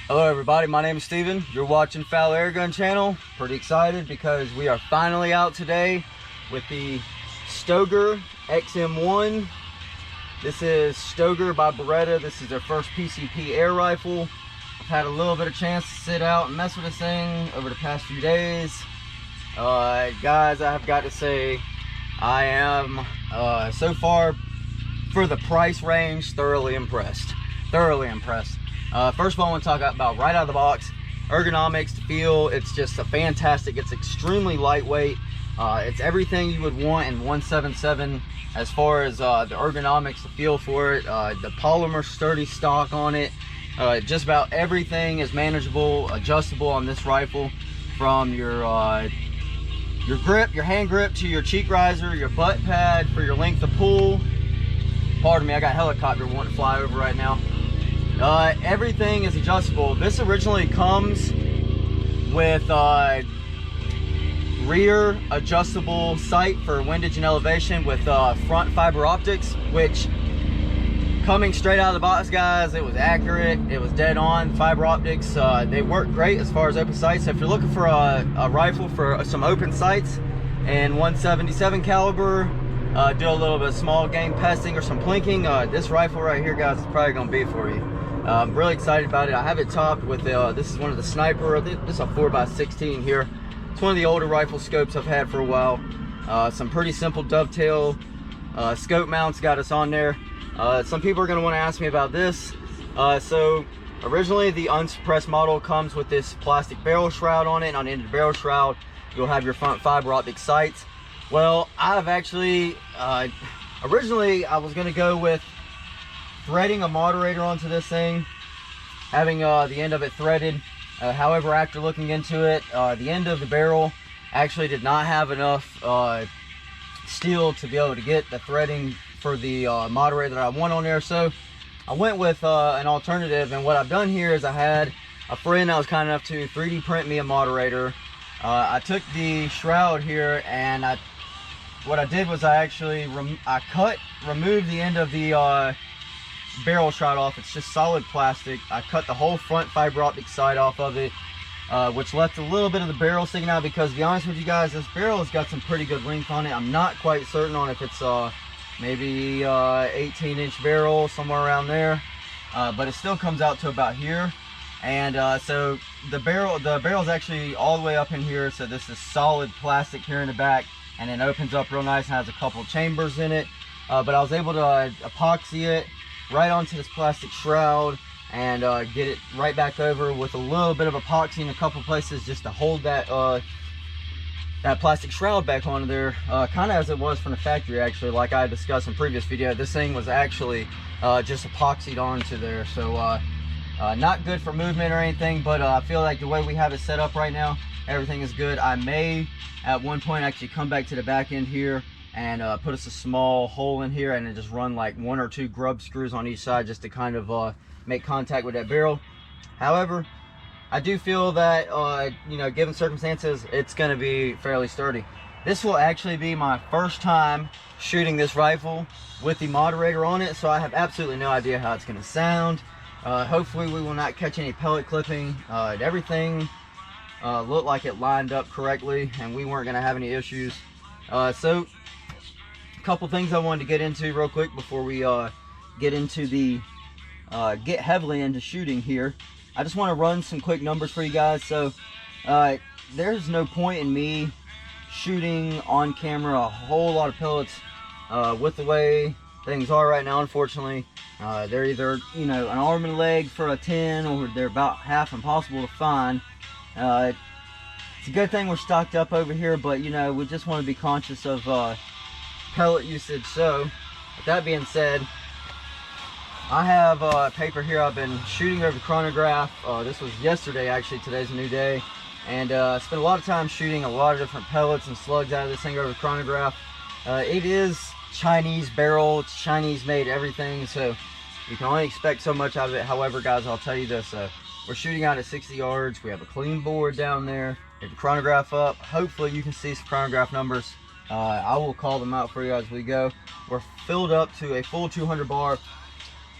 Hello everybody, my name is Steven. You're watching Foul Air Gun channel. Pretty excited because we are finally out today with the Stoeger XM1. This is Stoeger by Beretta. This is their first PCP air rifle. I've had a little bit of chance to sit out and mess with this thing over the past few days. Guys, I have got to say, I am so far, for the price range, thoroughly impressed. First of all, I want to talk about right out of the box, ergonomics, the feel. It's just a fantastic. It's extremely lightweight. It's everything you would want in 177 as far as the ergonomics, the feel for it, the polymer sturdy stock on it. Just about everything is manageable, adjustable on this rifle, from your grip, your hand grip, to your cheek riser, your butt pad for your length of pull. Pardon me, I got a helicopter wanting to fly over right now. Everything is adjustable. This originally comes with rear adjustable sight for windage and elevation with front fiber optics, which, coming straight out of the box, guys, it was accurate. It was dead on. Fiber optics, they work great as far as open sights. So if you're looking for a rifle for some open sights and 177 caliber, do a little bit of small game pesting or some plinking, this rifle right here, guys, is probably going to be for you. I'm really excited about it. I have it topped with this is one of the sniper. This is a 4x16 here. It's one of the older rifle scopes I've had for a while. Some pretty simple dovetail scope mounts got us on there. Some people are going to want to ask me about this. So originally the unsuppressed model comes with this plastic barrel shroud on it, and on the end of the barrel shroud you'll have your front fiber optic sights. Well, I've actually originally I was going to go with threading a moderator onto this thing, having the end of it threaded. However, after looking into it, the end of the barrel actually did not have enough steel to be able to get the threading for the moderator that I want on there. So I went with an alternative, and what I've done here is I had a friend that was kind enough to 3D print me a moderator. I took the shroud here, and what I did was I actually removed the end of the barrel shroud off. It's just solid plastic. I cut the whole front fiber optic side off of it, which left a little bit of the barrel sticking out, because to be honest with you guys, this barrel has got some pretty good length on it. I'm not quite certain on if it's maybe 18-inch barrel, somewhere around there, but it still comes out to about here. And so the barrel is actually all the way up in here. So this is solid plastic here in the back, and then opens up real nice and has a couple chambers in it. But I was able to epoxy it right onto this plastic shroud and get it right back over with a little bit of epoxy in a couple places, just to hold that that plastic shroud back onto there, kind of as it was from the factory. Actually, like I discussed in previous video, this thing was actually just epoxied onto there. So not good for movement or anything, but I feel like the way we have it set up right now, everything is good. I may at one point actually come back to the back end here and put us a small hole in here, and then just run like 1 or 2 grub screws on each side, just to kind of make contact with that barrel. However, I do feel that you know, given circumstances, it's going to be fairly sturdy. This will actually be my first time shooting this rifle with the moderator on it, so I have absolutely no idea how it's going to sound. Hopefully we will not catch any pellet clipping. Everything looked like it lined up correctly, and we weren't going to have any issues. So a couple things I wanted to get into real quick before we get into the get heavily into shooting here. I just want to run some quick numbers for you guys. So there's no point in me shooting on camera a whole lot of pellets with the way things are right now. Unfortunately, they're either, you know, an arm and leg for a 10, or they're about half impossible to find. It's a good thing we're stocked up over here, but you know, we just want to be conscious of pellet usage. So with that being said, I have paper here I've been shooting over Chronograph. This was yesterday, actually. Today's a new day, and spent a lot of time shooting a lot of different pellets and slugs out of this thing over Chronograph. It is Chinese barrel, it's Chinese made everything, so you can only expect so much out of it. However, guys, I'll tell you this, we're shooting out at 60 yards. We have a clean board down there. We have the Chronograph up. Hopefully you can see some Chronograph numbers. I will call them out for you as we go. We're filled up to a full 200 bar.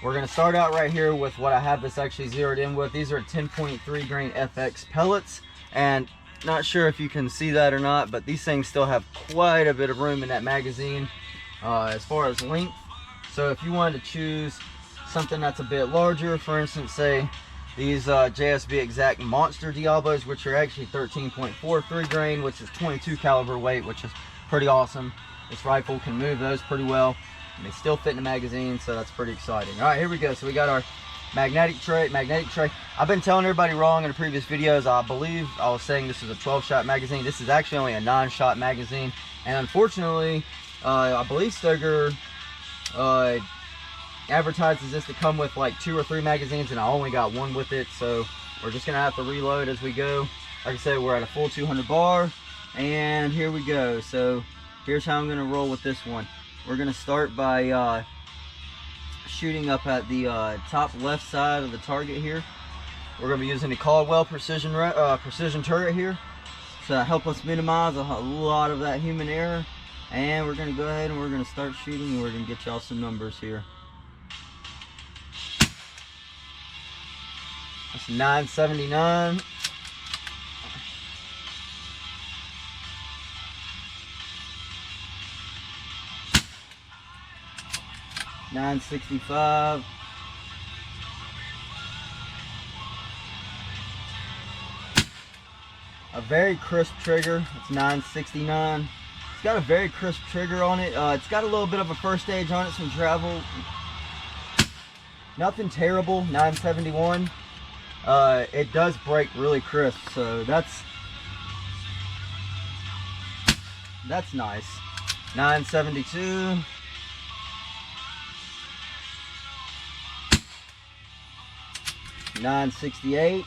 We're gonna start out right here with what I have this actually zeroed in with. These are 10.3 grain FX pellets, and not sure if you can see that or not, but these things still have quite a bit of room in that magazine as far as length. So if you wanted to choose something that's a bit larger, for instance, say these JSB Exact Monster Diablos, which are actually 13.43 grain, which is 22 caliber weight, which is pretty awesome. This rifle can move those pretty well, and they still fit in the magazine, so that's pretty exciting. All right, here we go. So we got our magnetic tray. I've been telling everybody wrong in the previous videos. I believe I was saying this is a 12-shot magazine. This is actually only a 9-shot magazine, and unfortunately, I believe Stoeger advertises this to come with like 2 or 3 magazines, and I only got 1 with it, so we're just gonna have to reload as we go. Like I said, we're at a full 200 bar, and here we go. So here's how I'm gonna roll with this one. We're gonna start by shooting up at the top left side of the target here. We're gonna be using the Caldwell precision turret here to help us minimize a lot of that human error. And we're gonna go ahead and we're gonna start shooting, and we're gonna get y'all some numbers here. That's 979. $965. A very crisp trigger. It's $969. It's got a very crisp trigger on it. It's got a little bit of a first stage on it, some travel. Nothing terrible. $971. It does break really crisp, so that's nice. $972. $968.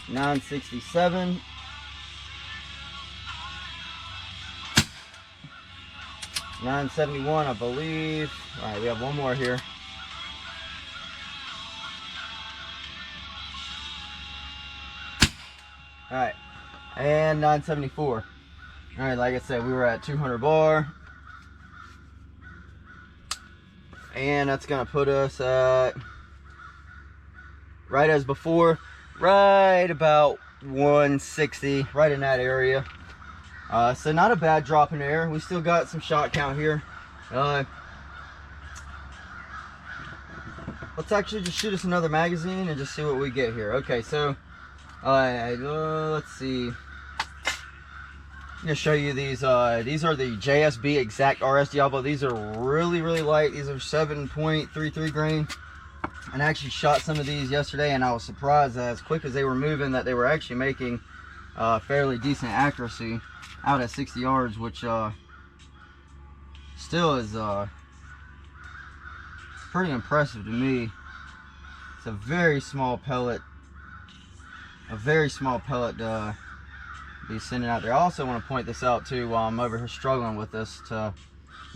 $967. $971, I believe. All right, we have one more here. All right, and $974. All right, like I said, we were at 200 bar, and that's gonna put us at, right as before, right about 160, right in that area. So not a bad drop in air. We still got some shot count here. Let's actually just shoot us another magazine and just see what we get here. Okay, so let's see. I'm gonna show you these. These are the JSB Exact RS Diablo. These are really light. These are 7.33 grain. And I actually shot some of these yesterday, and I was surprised that as quick as they were moving, that they were actually making fairly decent accuracy out at 60 yards, which still is pretty impressive to me. It's a very small pellet. To be sending out there. I also want to point this out too while I'm over here struggling with this to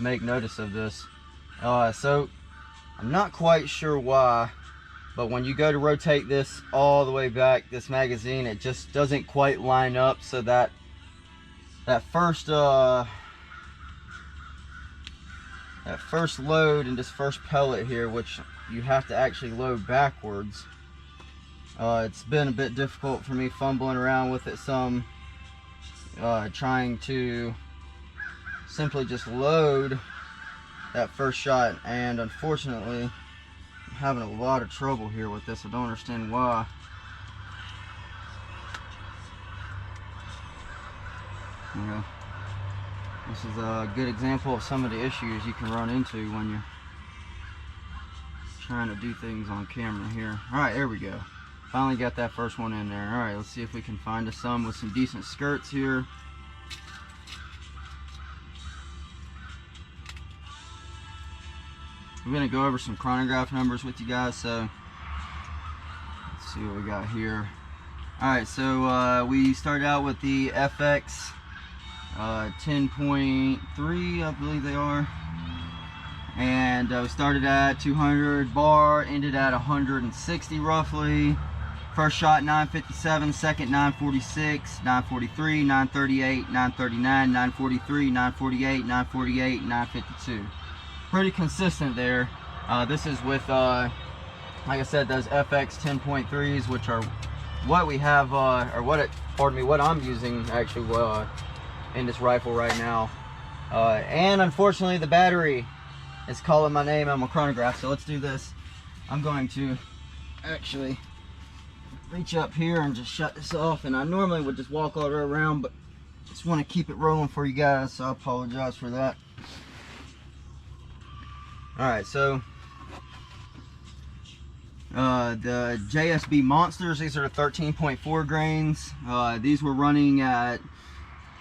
make notice of this. So I'm not quite sure why, but when you go to rotate this all the way back, this magazine, it just doesn't quite line up, so that first load and this first pellet here, which you have to actually load backwards, it's been a bit difficult for me, fumbling around with it some, trying to simply just load that first shot, and unfortunately I'm having a lot of trouble here with this. I don't understand why. Yeah, this is a good example of some of the issues you can run into when you're trying to do things on camera here. Alright, there we go. Finally got that first one in there. Alright, let's see if we can find us some with some decent skirts here. I'm going to go over some chronograph numbers with you guys, so let's see what we got here. Alright, so we started out with the FX 10.3, I believe they are. And we started at 200 bar, ended at 160 roughly. First shot 957, second 946, 943, 938, 939, 943, 948, 948, 952. pretty consistent there. This is with like I said, those FX 10.3s, which are what we have, or what I'm using actually in this rifle right now. And unfortunately, the battery is calling my name on my chronograph. So let's do this. I'm going to actually reach up here and just shut this off. And I normally would just walk all the way around, but just want to keep it rolling for you guys, so I apologize for that. All right, so the JSB Monsters, these are the 13.4 grains. These were running at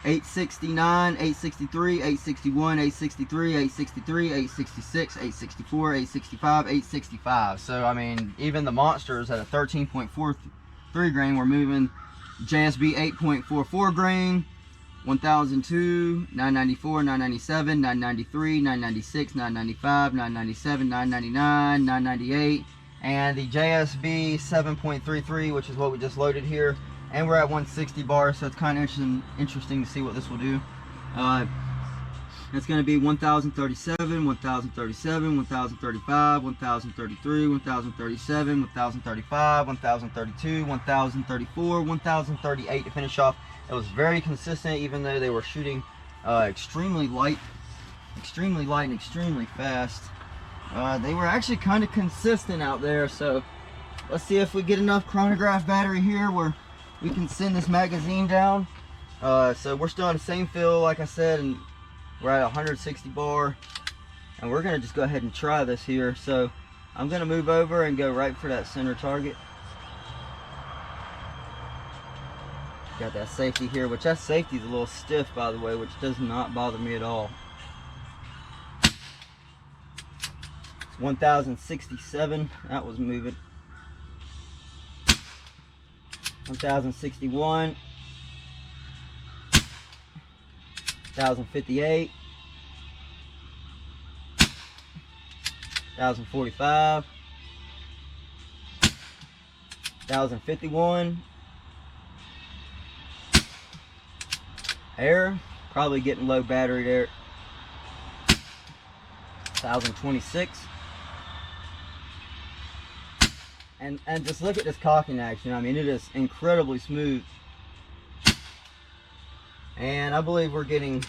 869, 863, 861, 863, 863, 866, 864, 865, 865. So I mean, even the Monsters at a 13.43 grain were moving. JSB 8.44 grain, 1002, 994, 997, 993, 996, 995, 997, 999, 998, and the JSB 7.33, which is what we just loaded here, and we're at 160 bars, so it's kind of interesting to see what this will do. It's going to be 1037, 1037, 1035, 1033, 1037, 1035, 1032, 1034, 1038 to finish off. It was very consistent, even though they were shooting extremely light and extremely fast. They were actually kind of consistent out there. So let's see if we get enough chronograph battery here where we can send this magazine down. So we're still on the same fill, like I said, and we're at 160 bar, and we're gonna just go ahead and try this here. So I'm gonna move over and go right for that center target. Got that safety here, which that safety is a little stiff, by the way, which does not bother me at all. It's 1067, that was moving. 1061, 1058, 1045, 1051. Error, probably getting low battery there. 1026. And just look at this cocking action. I mean, it is incredibly smooth. And I believe we're getting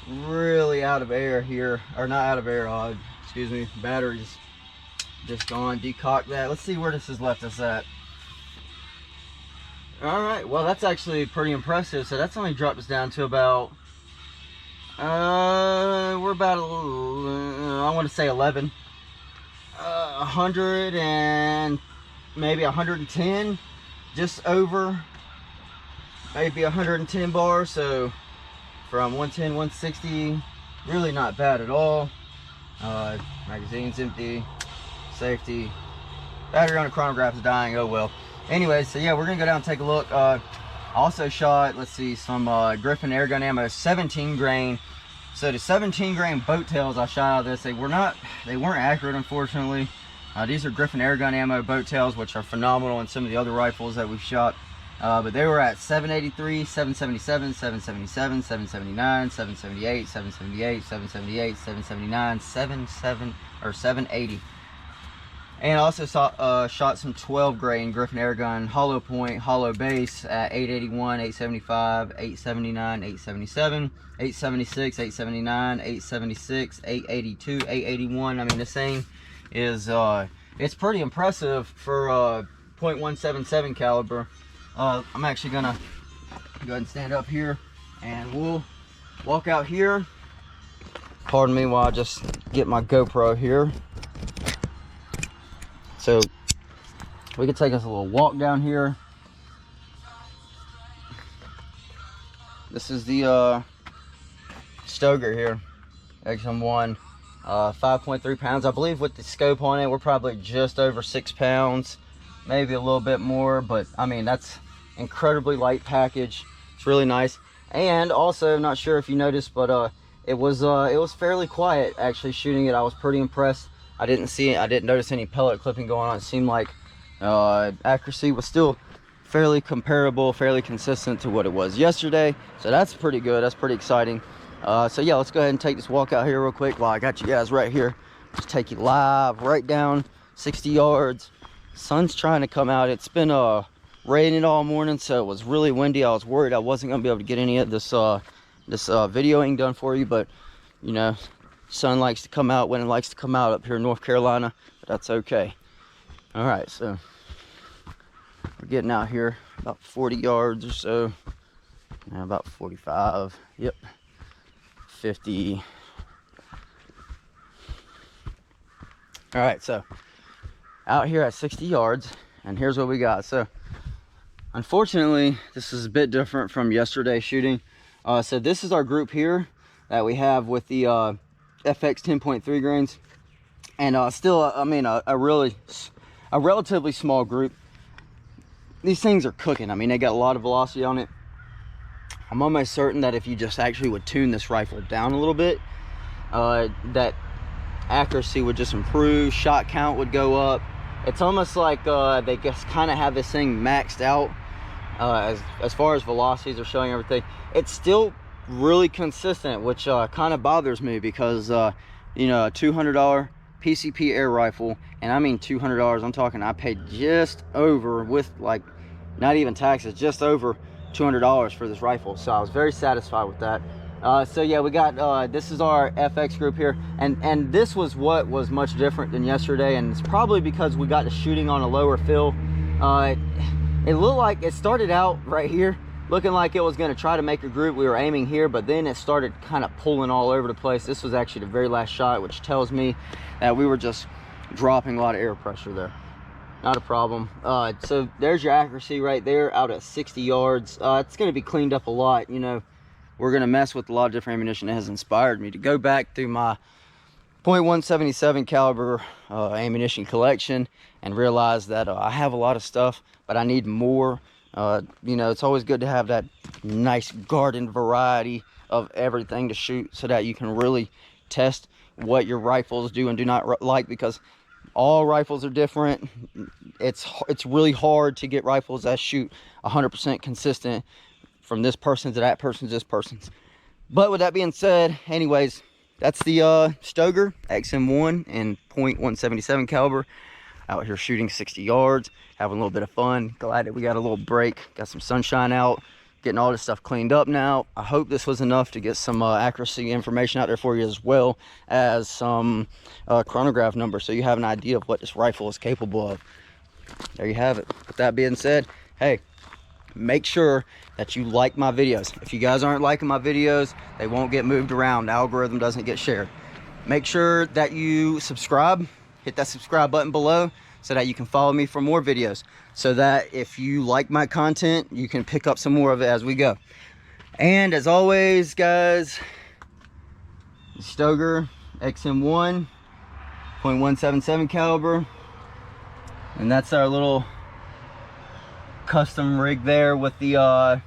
really out of air here, or not out of air, excuse me, battery's just gone. Decock that. Let's see where this has left us at. All right, well, that's actually pretty impressive. So that's only dropped us down to about we're about I want to say 11, 100 and maybe 110, just over maybe 110 bars. So from 110, 160, really not bad at all. Magazine's empty, safety, battery on the chronograph is dying. Oh well. Anyway, so yeah, we're gonna go down and take a look. Also shot, let's see, some Griffin airgun ammo, 17 grain. So the 17 grain boat tails I shot out of this, they weren't accurate, unfortunately. These are Griffin airgun ammo boat tails, which are phenomenal in some of the other rifles that we've shot. But they were at 783, 777, 777, 779, 778, 778, 778, 779, 780. And I also shot some 12 grain Griffin airgun hollow point, hollow base at 881, 875, 879, 877, 876, 879, 876, 882, 881. I mean, this thing is it's pretty impressive for .177 caliber. I'm actually gonna go ahead and stand up here, and we'll walk out here. Pardon me while I just get my GoPro here. So we could take us a little walk down here. This is the Stoeger here, XM1, 5.3 pounds. I believe with the scope on it, we're probably just over 6 pounds, maybe a little bit more, but I mean, that's incredibly light package. It's really nice. And also, I'm not sure if you noticed, but it was fairly quiet actually shooting it. I was pretty impressed. I didn't notice any pellet clipping going on. It seemed like accuracy was still fairly comparable, fairly consistent to what it was yesterday. So that's pretty good. That's pretty exciting. So yeah, let's go ahead and take this walk out here real quick while I got you guys right here. Just take you live right down 60 yards. Sun's trying to come out. It's been raining all morning, so it was really windy. I was worried I wasn't gonna be able to get any of this videoing done for you, but you know, sun likes to come out when it likes to come out up here in North Carolina, but that's okay. All right, so we're getting out here about 40 yards or so. Now about 45. Yep. 50. All right, so out here at 60 yards, and here's what we got. So unfortunately, this is a bit different from yesterday's shooting. So this is our group here that we have with the FX 10.3 grains, and still, I mean, a relatively small group. These things are cooking. I mean, they got a lot of velocity on it. I'm almost certain that if you just actually would tune this rifle down a little bit, that accuracy would just improve, shot count would go up. It's almost like they just kind of have this thing maxed out as far as velocities are showing everything. It's still really consistent, which kind of bothers me because you know, a $200 PCP air rifle, and I mean $200, I'm talking I paid just over, with like not even taxes, just over $200 for this rifle. So I was very satisfied with that. So yeah, we got this is our FX group here, and this was what was much different than yesterday, and it's probably because we got to shooting on a lower fill. It looked like it started out right here looking like it was going to try to make a group. We were aiming here, but then it started kind of pulling all over the place. This was actually the very last shot, which tells me that we were just dropping a lot of air pressure there. Not a problem. So there's your accuracy right there out at 60 yards. It's going to be cleaned up a lot. You know, we're going to mess with a lot of different ammunition. It has inspired me to go back through my .177 caliber ammunition collection and realize that I have a lot of stuff, but I need more. You know, it's always good to have that nice garden variety of everything to shoot, so that you can really test what your rifles do and do not like, because all rifles are different. It's really hard to get rifles that shoot 100% consistent from this person to that person to this person's. But with that being said, anyways, that's the Stoeger XM1 and .177 caliber out here shooting 60 yards, having a little bit of fun. Glad that we got a little break, got some sunshine out, getting all this stuff cleaned up now. I hope this was enough to get some accuracy information out there for you, as well as some chronograph numbers, so you have an idea of what this rifle is capable of. There you have it. With that being said, hey, make sure that you like my videos. If you guys aren't liking my videos, they won't get moved around. The algorithm doesn't get shared. Make sure that you subscribe. Hit that subscribe button below so that you can follow me for more videos, so that if you like my content, you can pick up some more of it as we go. And as always, guys, Stoeger XM1 .177 caliber, and that's our little custom rig there with the all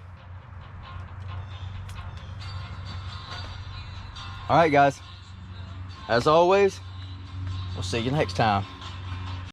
right, guys, as always, we'll see you next time.